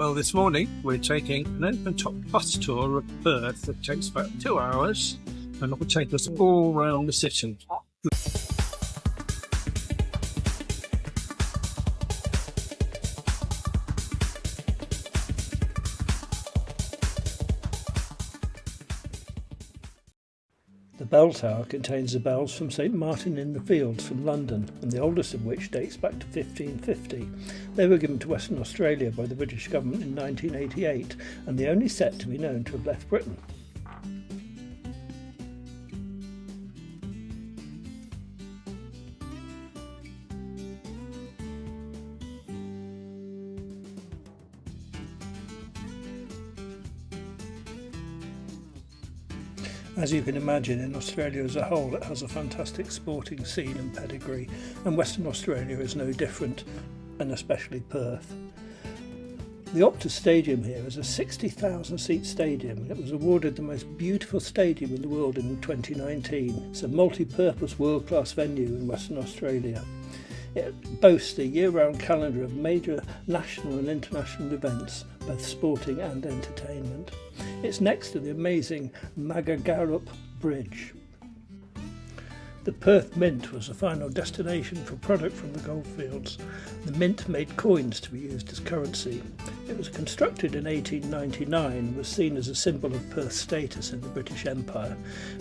Well, this morning we're taking an open-top bus tour of Perth that takes about 2 hours and it will take us all around the city. The bell tower contains the bells from St Martin in the Fields from London, and the oldest of which dates back to 1550. They were given to Western Australia by the British government in 1988, and the only set to be known to have left Britain. As you can imagine, in Australia as a whole it has a fantastic sporting scene and pedigree, and Western Australia is no different, and especially Perth. The Optus Stadium here is a 60,000 seat stadium, and it was awarded the most beautiful stadium in the world in 2019. It's a multi-purpose world-class venue in Western Australia. It boasts a year-round calendar of major national and international events, both sporting and entertainment. It's next to the amazing Bridge. The Perth Mint was the final destination for product from the goldfields. The mint made coins to be used as currency. It was constructed in 1899 and was seen as a symbol of Perth's status in the British Empire.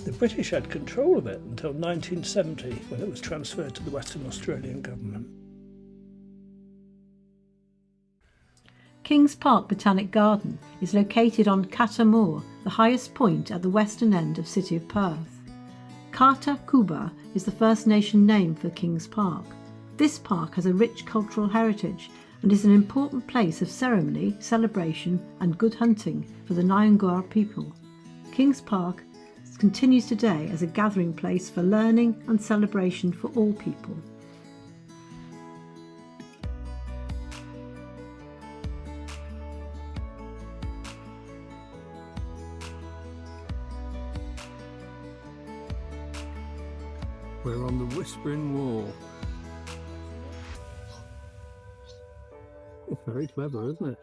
The British had control of it until 1970, when it was transferred to the Western Australian government. Kings Park Botanic Garden is located on Kata Moor, the highest point at the western end of City of Perth. Kata Kuba is the First Nation name for Kings Park. This park has a rich cultural heritage and is an important place of ceremony, celebration and good hunting for the Nyangor people. Kings Park continues today as a gathering place for learning and celebration for all people. We're on the Whispering Wall. It's very clever, isn't it?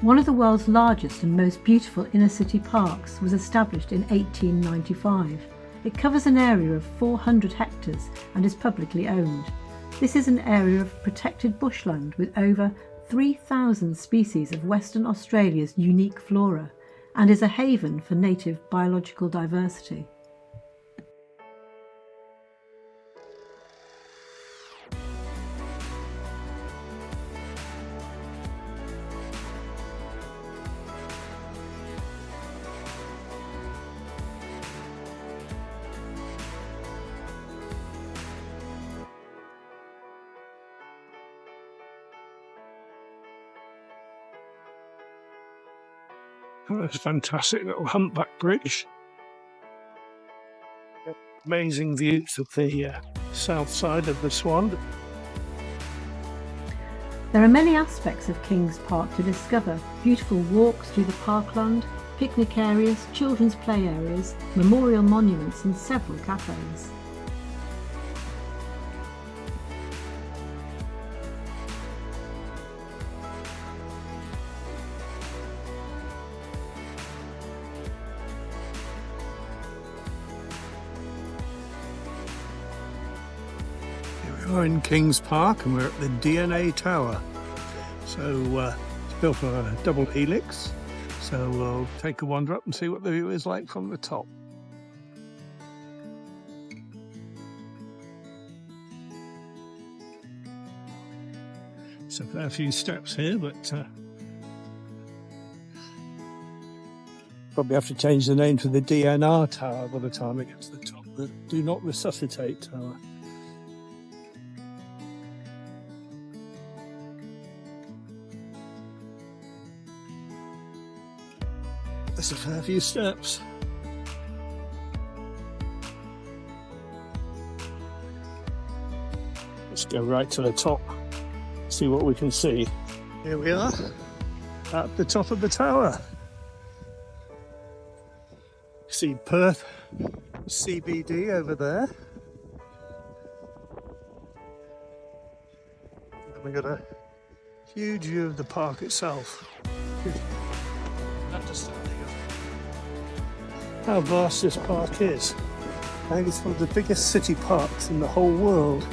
One of the world's largest and most beautiful inner-city parks was established in 1895. It covers an area of 400 hectares and is publicly owned. This is an area of protected bushland with over 3,000 species of Western Australia's unique flora and is a haven for native biological diversity. Oh, that's a fantastic little humpback bridge. Amazing views of the south side of the Swan. There are many aspects of Kings Park to discover. Beautiful walks through the parkland, picnic areas, children's play areas, memorial monuments and several cafes. We're in Kings Park and we're at the DNA Tower. So it's built on a double helix. So we'll take a wander up and see what the view is like from the top. So a fair few steps here, but Probably have to change the name to the DNR Tower by the time it gets to the top. The Do Not Resuscitate Tower. There's a fair few steps. Let's go right to the top, see what we can see. Here we are, at the top of the tower. See Perth CBD over there. And we've got a huge view of the park itself. Understanding of how vast this park is. I think it's one of the biggest city parks in the whole world.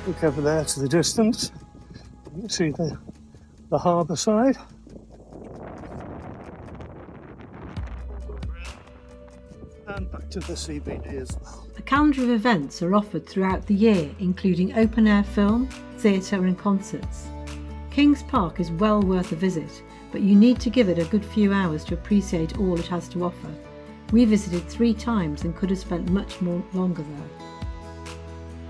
Look over there to the distance. You can see the harbour side. And back to the CBD as well. A calendar of events are offered throughout the year, including open-air film, theatre and concerts. Kings Park is well worth a visit, but you need to give it a good few hours to appreciate all it has to offer. We visited 3 times and could have spent much more longer there.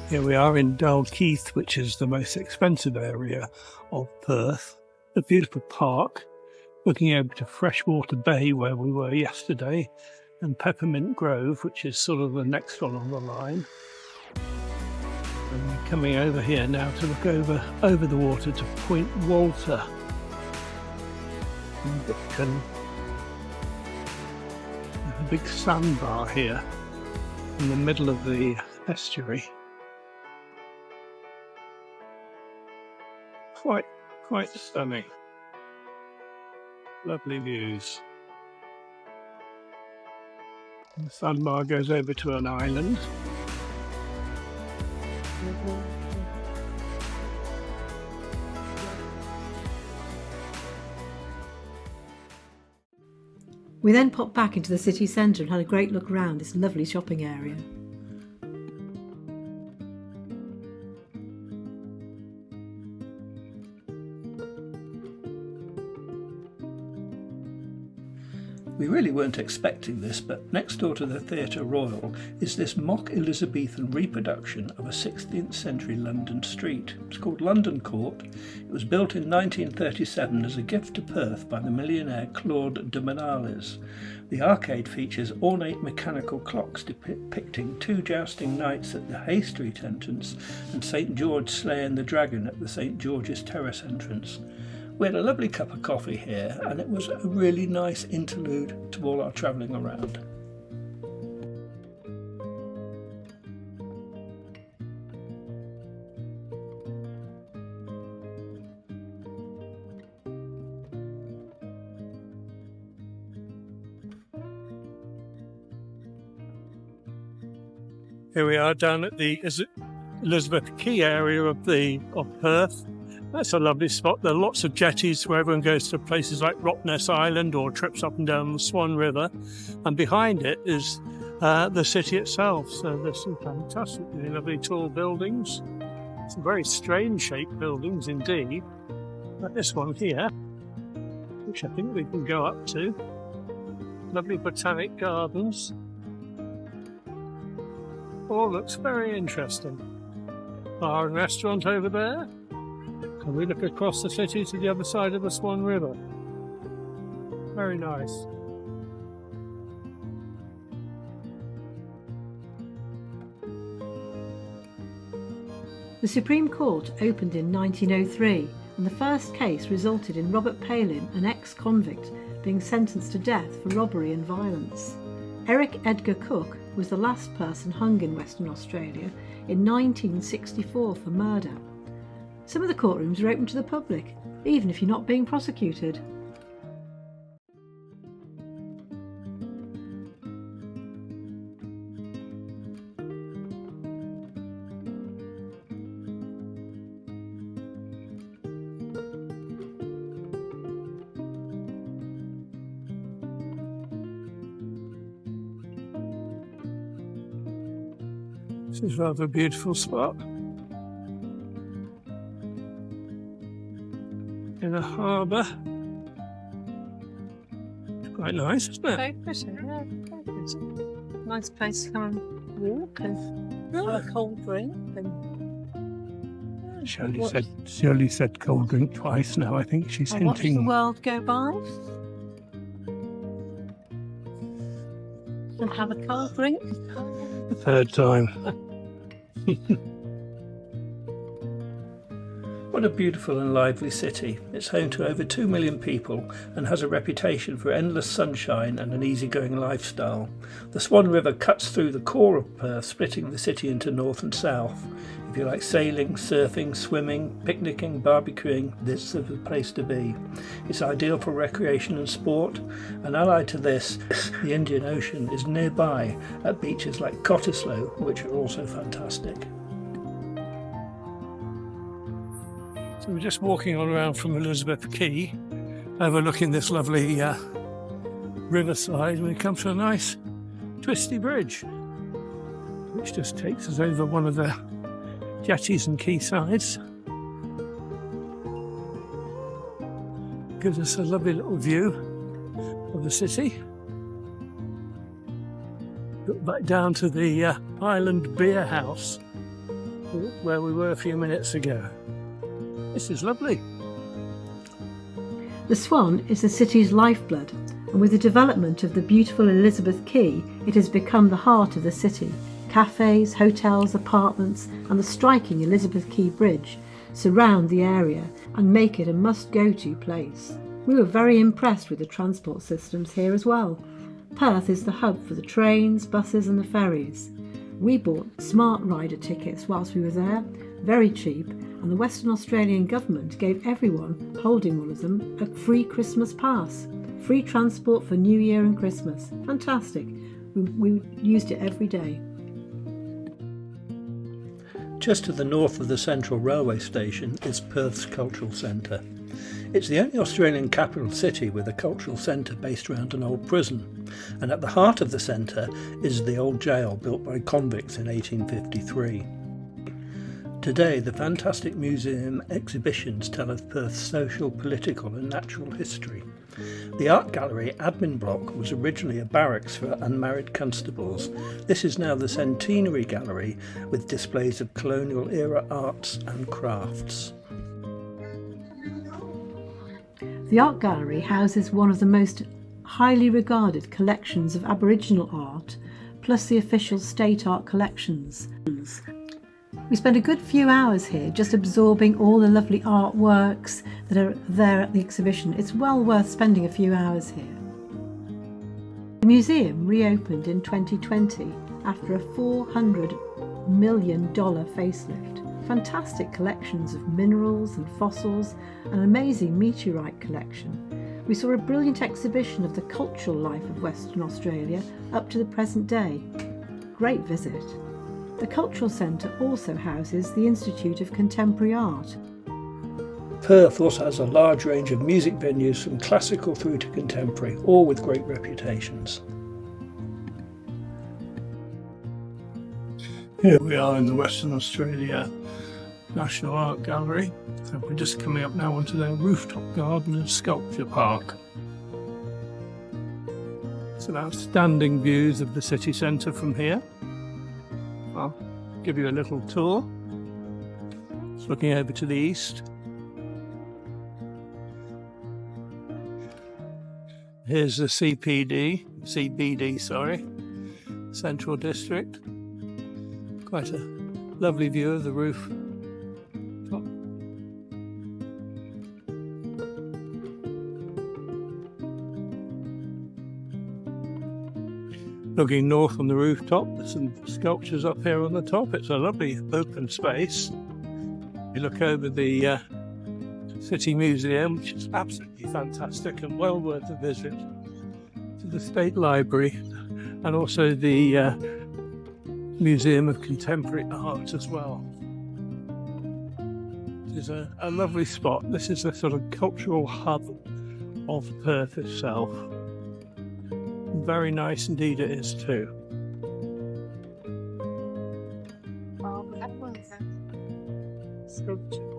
Here we are in Dalkeith, which is the most expensive area of Perth. A beautiful park, looking over to Freshwater Bay where we were yesterday, and Peppermint Grove, which is sort of the next one on the line. And we're coming over here now to look over the water to Point Walter. And there's a big sandbar here in the middle of the estuary. Quite stunning. Lovely views. The sandbar goes over to an island. We then popped back into the city centre and had a great look around this lovely shopping area. We really weren't expecting this, but next door to the Theatre Royal is this mock Elizabethan reproduction of a 16th century London street. It's called Londoncourt. It was built in 1937 as a gift to Perth by the millionaire Claude de Manales. The arcade features ornate mechanical clocks depicting 2 jousting knights at the Hay Street entrance and St George slaying the dragon at the St George's Terrace entrance. We had a lovely cup of coffee here, and it was a really nice interlude to all our travelling around. Here we are down at the Elizabethquay area of Perth. That's a lovely spot. There are lots of jetties where everyone goes to places like Rottnest Island or trips up and down the Swan River. And behind it is the city itself. So there's some fantastically lovely tall buildings. Some very strange shaped buildings indeed. Like this one here, which I think we can go up to. Lovely botanic gardens. All looks very interesting. Bar and restaurant over there. Can we look across the city to the other side of the Swan River? Very nice. The Supreme Court opened in 1903, and the first case resulted in Robert Palin, an ex-convict, being sentenced to death for robbery and violence. Eric Edgar Cook was the last person hung in Western Australia in 1964 for murder. Some of the courtrooms are open to the public, even if you're not being prosecuted. This is rather a beautiful spot. In a harbour. quite nice, isn't it? Very pretty, yeah, very pretty. Nice place to come and walk and have a cold drink. And Shirley said cold drink twice now. I think she's watch the hinting. world go by. And have a cold drink. The third time. What a beautiful and lively city. It's home to over 2 million people and has a reputation for endless sunshine and an easygoing lifestyle. The Swan River cuts through the core of Perth, splitting the city into north and south. If you like sailing, surfing, swimming, picnicking, barbecuing, this is the place to be. It's ideal for recreation and sport, and allied to this, the Indian Ocean is nearby at beaches like Cottesloe, which are also fantastic. So we're just walking on around from Elizabeth Quay, overlooking this lovely riverside, and we come to a nice twisty bridge, which just takes us over one of the jetties and quaysides. Gives us a lovely little view of the city. Got back down to the Island Beer House, where we were a few minutes ago. This is lovely. The Swan is the city's lifeblood, and with the development of the beautiful Elizabeth Quay, it has become the heart of the city. Cafes, hotels, apartments, and the striking Elizabeth Quay Bridge surround the area and make it a must-go-to place. We were very impressed with the transport systems here as well. Perth is the hub for the trains, buses and the ferries. We bought Smart Rider tickets whilst we were there, very cheap, and the Western Australian government gave everyone holding one of them a free Christmas pass. Free transport for New Year and Christmas. Fantastic. We used it every day. Just to the north of the Central Railway Station is Perth's Cultural Centre. It's the only Australian capital city with a cultural centre based around an old prison, and at the heart of the centre is the old jail built by convicts in 1853. Today, the fantastic museum exhibitions tell of Perth's social, political and natural history. The art gallery admin block was originally a barracks for unmarried constables. This is now the Centenary Gallery with displays of colonial era arts and crafts. The art gallery houses one of the most highly regarded collections of Aboriginal art, plus the official state art collections. We spent a good few hours here just absorbing all the lovely artworks that are there at the exhibition. It's well worth spending a few hours here. The museum reopened in 2020 after a $400 million facelift. Fantastic collections of minerals and fossils, an amazing meteorite collection. We saw a brilliant exhibition of the cultural life of Western Australia up to the present day. Great visit. The Cultural Centre also houses the Institute of Contemporary Art. Perth also has a large range of music venues from classical through to contemporary, all with great reputations. Here we are in the Western Australia National Art Gallery. So we're just coming up now onto their rooftop garden and sculpture park. Some outstanding views of the city centre from here. I'll give you a little tour. It's looking over to the east. Here's the CBD, Central District. Quite a lovely view of the roof top. Looking north on the rooftop, there's some sculptures up here on the top. It's a lovely open space. You look over the City Museum, which is absolutely fantastic and well worth a visit, to the State Library and also the Museum of Contemporary Art as well. It is a lovely spot. This is a sort of cultural hub of Perth itself. Very nice indeed it is too. Oh, that one's a sculpture.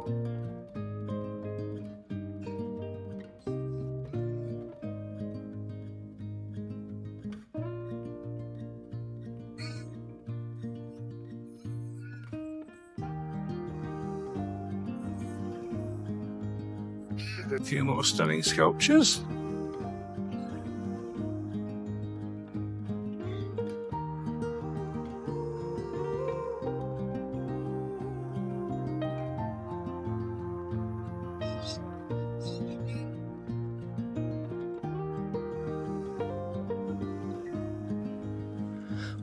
a few more stunning sculptures.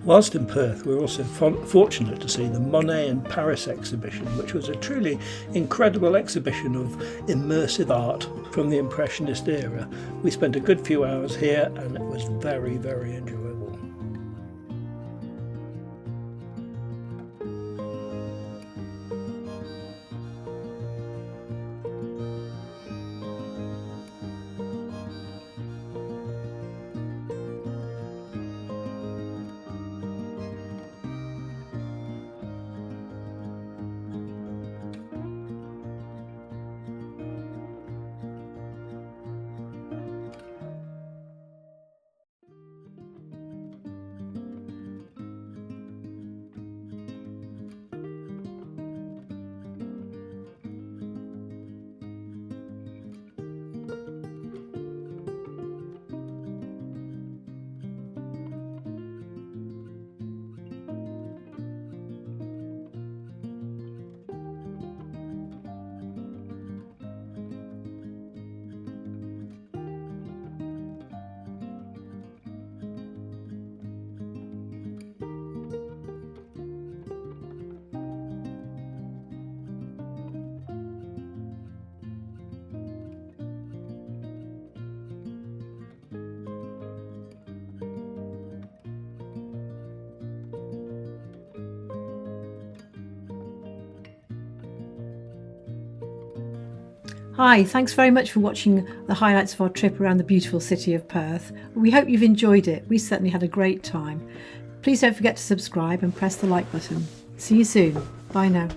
Whilst in Perth, we were also fortunate to see the Monet in Paris exhibition, which was a truly incredible exhibition of immersive art from the Impressionist era. We spent a good few hours here and it was very, very enjoyable. Hi, thanks very much for watching the highlights of our trip around the beautiful city of Perth. We hope you've enjoyed it. We certainly had a great time. Please don't forget to subscribe and press the like button. See you soon. Bye now.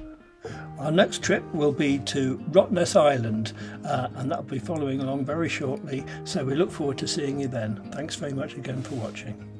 Our next trip will be to Rottnest Island and that'll be following along very shortly, so we look forward to seeing you then. Thanks very much again for watching.